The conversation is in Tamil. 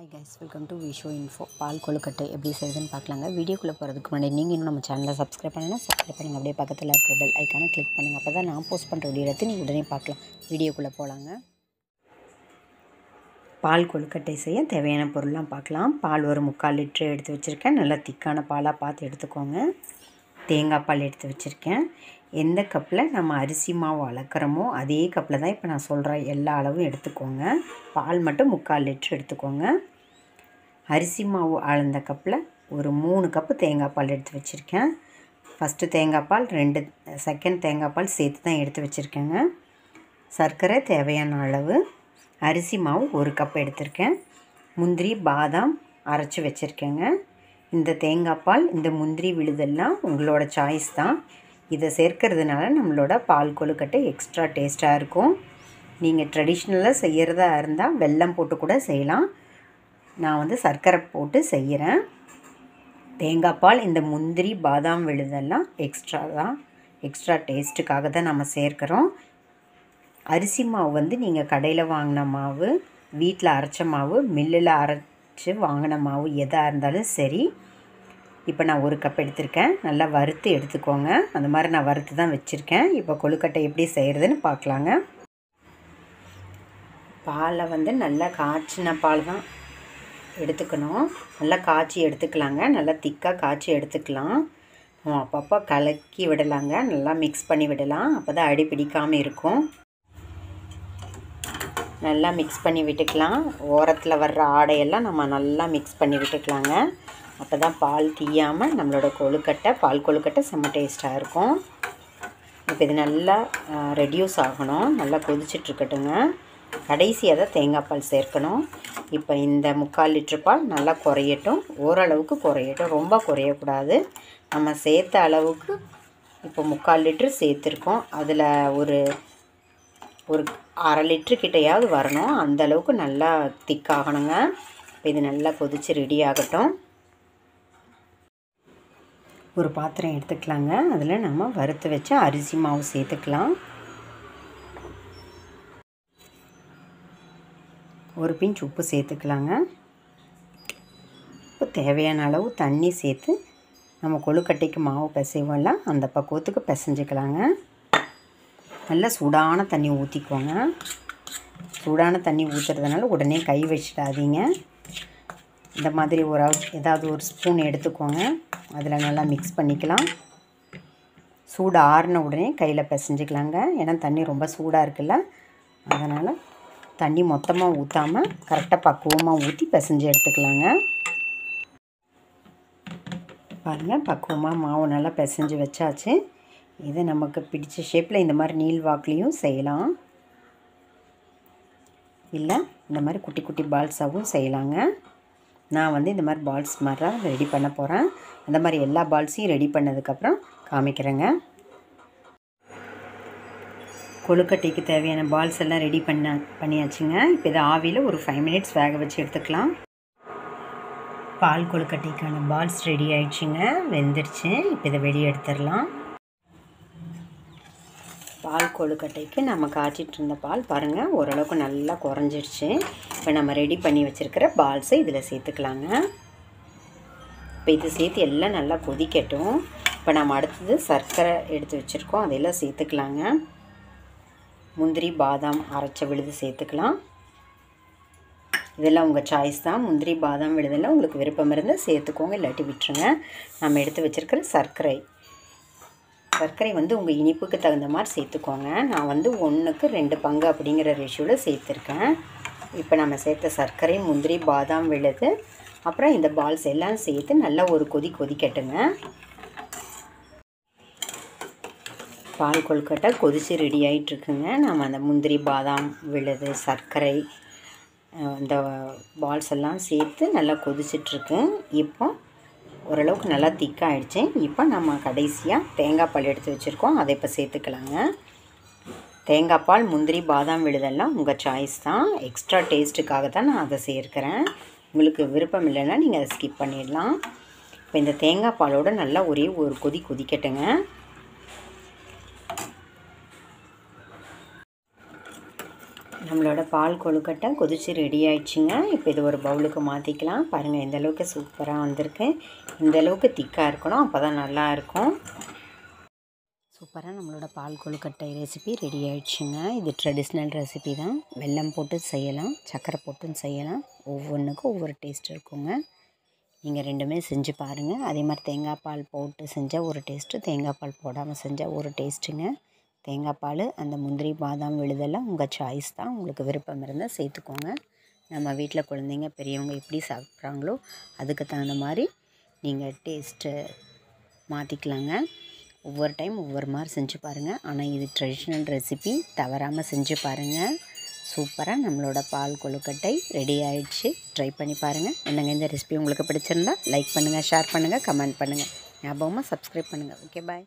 ஹாய் கைஸ், வெல்கம் டு விஷோ இன்ஃபோ. பால் கொழுக்கட்டை எப்படி செய்யுதுன்னு பார்க்கலாங்க. வீடியோக்குள்ளே போகிறதுக்கு முன்னாடி நீங்கள் இன்னும் நம்ம சேனலை சப்ஸ்கிரைப் பண்ணுங்கள். அப்படியே பக்கத்தில் இருக்கிற பெல் ஐக்கானை கிளிக் பண்ணுங்கள். அப்போ தான் நான் போஸ்ட் பண்ணுற வீடியோ எடுத்து நீங்கள் உடனே பார்க்கலாம். வீடியோக்குள்ளே போகலாங்க. பால் கொழுக்கட்டை செய்ய தேவையான பொருள்லாம் பார்க்கலாம். பால் ஒரு 3/4 லிட்டரு எடுத்து வச்சுருக்கேன். நல்லா திக்கான பாலாக பார்த்து எடுத்துக்கோங்க. தேங்காய் பால் எடுத்து வச்சுருக்கேன். எந்த கப்பில் நம்ம அரிசி மாவு அளக்கிறோமோ அதே கப்பில் தான் இப்போ நான் சொல்கிற எல்லா அளவும் எடுத்துக்கோங்க. பால் மட்டும் 3/4 லிட்டரு எடுத்துக்கோங்க. அரிசி மாவு அளந்த கப்பில் ஒரு 3 கப்பு தேங்காய் பால் எடுத்து வச்சுருக்கேன். ஃபஸ்ட்டு தேங்காய் பால், செகண்ட் தேங்காய் பால் சேர்த்து தான் எடுத்து வச்சுருக்கேங்க. சர்க்கரை தேவையான அளவு, அரிசி மாவு 1 கப் எடுத்திருக்கேன். முந்திரி பாதாம் அரைச்சி வச்சுருக்கேங்க. இந்த தேங்காய் பால், இந்த முந்திரி விழுதெல்லாம் உங்களோட சாய்ஸ் தான். இதை சேர்க்கறதுனால நம்மளோட பால் கொழுக்கட்டை எக்ஸ்ட்ரா டேஸ்ட்டாக இருக்கும். நீங்கள் ட்ரெடிஷ்னலாக செய்கிறதா இருந்தால் வெல்லம் போட்டு கூட செய்யலாம். நான் சர்க்கரை போட்டு செய்கிறேன். தேங்காய் பால், இந்த முந்திரி பாதாம் விழுதெல்லாம் எக்ஸ்ட்ரா டேஸ்ட்டுக்காக தான் நம்ம சேர்க்குறோம். அரிசி மாவு நீங்கள் கடையில் வாங்கின மாவு, வீட்டில் அரைச்ச மாவு, மில்லில் அரைச்சி வாங்கின மாவு எதாக இருந்தாலும் சரி. இப்போ நான் 1 கப் எடுத்திருக்கேன். நல்லா வறுத்து எடுத்துக்கோங்க. அந்த மாதிரி நான் வறுத்து தான் வச்சுருக்கேன். இப்போ கொழுக்கட்டை எப்படி செய்கிறதுன்னு பார்க்கலாங்க. பாலை நல்லா காய்ச்சின பால் தான் எடுத்துக்கணும். நல்லா காய்ச்சி எடுத்துக்கலாங்க. நல்லா திக்காக காய்ச்சி எடுத்துக்கலாம். அப்பப்போ கலக்கி விடலாங்க. நல்லா மிக்ஸ் பண்ணி விடலாம். அப்போ தான் அடி பிடிக்காமல் இருக்கும். நல்லா மிக்ஸ் பண்ணி விட்டுக்கலாம். ஓரத்தில் வர்ற ஆடையெல்லாம் நம்ம நல்லா மிக்ஸ் பண்ணி விட்டுக்கலாங்க. அப்போ தான் பால் தீயாமல் நம்மளோட பால் கொழுக்கட்டை செம்ம டேஸ்ட்டாக இருக்கும். இப்போ இது நல்லா ரெடியூஸ் ஆகணும். நல்லா கொதிச்சிட்ருக்கட்டுங்க. கடைசியாக தான் தேங்காய் பால் சேர்க்கணும். இப்போ இந்த 3/4 லிட்ரு பால் நல்லா குறையட்டும். ஓரளவுக்கு குறையட்டும், ரொம்ப குறையக்கூடாது. நம்ம சேர்த்த அளவுக்கு இப்போ 3/4 லிட்ரு சேர்த்துருக்கோம். அதில் ஒரு 1/2 லிட்ரு கிட்டையாவது வரணும். அந்தளவுக்கு நல்லா திக்காகணுங்க. இப்போ இது நல்லா கொதித்து ரெடி ஆகட்டும். ஒரு பாத்திரம் எடுத்துக்கலாங்க. அதில் நம்ம வறுத்து வச்ச அரிசி மாவு சேர்த்துக்கலாம். ஒரு பிஞ்ச் உப்பு சேர்த்துக்கலாங்க. இப்போ தேவையான அளவு தண்ணி சேர்த்து நம்ம கொழுக்கட்டைக்கு மாவு பிசைவோம்ல, அந்த பக்குவத்துக்கு பிசைஞ்சிக்கலாங்க. நல்லா சூடான தண்ணி ஊற்றிக்கோங்க. சூடான தண்ணி ஊற்றுறதுனால உடனே கை வச்சிடாதீங்க. இந்த மாதிரி ஏதாவது ஒரு ஸ்பூன் எடுத்துக்கோங்க. அதில் நல்லா மிக்ஸ் பண்ணிக்கலாம். சூடு ஆறின உடனே கையில் பிசைஞ்சிக்கலாங்க. ஏன்னா தண்ணி ரொம்ப சூடாக இருக்குல்ல, அதனால் தண்ணி மொத்தமாக ஊற்றாமல் கரெக்டாக பக்குவமாக ஊற்றி பிசைஞ்சு எடுத்துக்கலாங்க. பாருங்கள், பக்குவமாக மாவு நல்லா பிசைஞ்சு வச்சாச்சு. இதை நமக்கு பிடிச்ச ஷேப்பில் இந்த மாதிரி நீள்வாக்குலேயும் செய்யலாம். இல்லை இந்த மாதிரி குட்டி குட்டி பால்ஸாகவும் செய்யலாங்க. நான் இந்த மாதிரி பால்ஸ் மாதிரி தான் ரெடி பண்ண போகிறேன். அந்த மாதிரி எல்லா பால்ஸையும் ரெடி பண்ணதுக்கப்புறம் காமிக்கிறேங்க. கொழுக்கட்டைக்கு தேவையான பால்ஸ் எல்லாம் ரெடி பண்ணியாச்சுங்க. இப்போ இதை ஆவியில் ஒரு 5 மினிட்ஸ் வேக வச்சு எடுத்துக்கலாம். பால் கொழுக்கட்டைக்கான பால்ஸ் ரெடி ஆயிடுச்சுங்க, வெந்துருச்சு. இப்போ இதை வெளியே எடுத்துடலாம். பால் கொழுக்கட்டைக்கு நம்ம காய்ச்சிட்டு இருந்த பால் பாருங்கள் ஓரளவுக்கு நல்லா குறைஞ்சிருச்சு. இப்போ நம்ம ரெடி பண்ணி வச்சுருக்கிற பால்ஸை இதில் சேர்த்துக்கலாங்க. இப்போ இது சேர்த்து எல்லாம் நல்லா கொதிக்கட்டும். இப்போ நம்ம அடுத்தது சர்க்கரை எடுத்து வச்சுருக்கோம், அதெல்லாம் சேர்த்துக்கலாங்க. முந்திரி பாதாம் அரைச்ச விழுது சேர்த்துக்கலாம். இதெல்லாம் உங்கள் சாய்ஸ் தான். முந்திரி பாதாம் விழுதெல்லாம் உங்களுக்கு விருப்பம் இருந்தால் சேர்த்துக்கோங்க, இல்லாட்டி விட்டுருங்க. நம்ம எடுத்து வச்சுருக்கிற சர்க்கரை உங்கள் இனிப்புக்கு தகுந்த மாதிரி சேர்த்துக்கோங்க. நான் 1க்கு 2 பங்கு அப்படிங்கிற ரேஷியோவில் சேர்த்துருக்கேன். இப்போ நம்ம சேர்த்த சர்க்கரை, முந்திரி பாதாம் விழுது, அப்புறம் இந்த பால்ஸ் எல்லாம் சேர்த்து நல்லா ஒரு கொதிக்கட்டுங்க. பால் கொழுக்கட்டை கொதித்து ரெடி ஆகிட்டுருக்குங்க. நம்ம அந்த முந்திரி பாதாம் விழுது, சர்க்கரை, இந்த பால்ஸ் எல்லாம் சேர்த்து நல்லா கொதிச்சிட்ருக்கு. இப்போ ஓரளவுக்கு நல்லா திக்காகிடுச்சு. இப்போ நம்ம கடைசியாக தேங்காய் பால் எடுத்து வச்சுருக்கோம், அதை இப்போ சேர்த்துக்கலாங்க. தேங்காய் பால், முந்திரி பாதாம் விழுதெல்லாம் உங்கள் சாய்ஸ் தான். எக்ஸ்ட்ரா டேஸ்ட்டுக்காக தான் நான் அதை சேர்க்குறேன். உங்களுக்கு விருப்பம் இல்லைன்னா நீங்கள் அதை ஸ்கிப் பண்ணிடலாம். இப்போ இந்த தேங்காய் பாலோடு நல்லா ஒரே ஒரு கொதிக்கட்டுங்க. நம்மளோட பால் கொழுக்கட்டை கொதிச்சு ரெடி ஆயிடுச்சுங்க. இப்போ இது ஒரு பவுலுக்கு மாற்றிக்கலாம். பாருங்கள் எந்த அளவுக்கு சூப்பராக வந்திருக்கு. இந்த அளவுக்கு திக்காக இருக்கணும், அப்போ தான் நல்லாயிருக்கும். சூப்பராக நம்மளோட பால் கொழுக்கட்டை ரெசிபி ரெடி ஆயிடுச்சுங்க. இது ட்ரெடிஷ்னல் ரெசிபி தான். வெல்லம் போட்டு செய்யலாம், சர்க்கரை போட்டும் செய்யலாம். ஒவ்வொன்றுக்கும் ஒவ்வொரு டேஸ்ட் இருக்குங்க. நீங்கள் ரெண்டுமே செஞ்சு பாருங்கள். அதே மாதிரி தேங்காய் பால் போட்டு செஞ்சால் ஒரு டேஸ்ட்டு, தேங்காய் பால் போடாமல் செஞ்சால் ஒரு டேஸ்ட்டுங்க. தேங்காய் பால், அந்த முந்திரி பாதாம் விழுதெல்லாம் உங்கள் சாய்ஸ் தான். உங்களுக்கு விருப்பம் இருந்தால் சேர்த்துக்கோங்க. நம்ம வீட்டில் குழந்தைங்க பெரியவங்க எப்படி சாப்பிட்றாங்களோ அதுக்கு தகுந்த மாதிரி நீங்கள் டேஸ்ட்டு மாற்றிக்கலாங்க. ஒவ்வொரு டைம் ஒவ்வொரு மாதிரி செஞ்சு பாருங்கள். ஆனால் இது ட்ரெடிஷ்னல் ரெசிபி, தவறாமல் செஞ்சு பாருங்கள். சூப்பராக நம்மளோட பால் கொழுக்கட்டை ரெடி ஆகிடுச்சு. ட்ரை பண்ணி பாருங்கள். என்னங்க இந்த ரெசிபி உங்களுக்கு பிடிச்சிருந்தா லைக் பண்ணுங்கள், ஷேர் பண்ணுங்கள், கமெண்ட் பண்ணுங்கள். ஞாபகமாக சப்ஸ்கிரைப் பண்ணுங்கள். ஓகே, பாய்.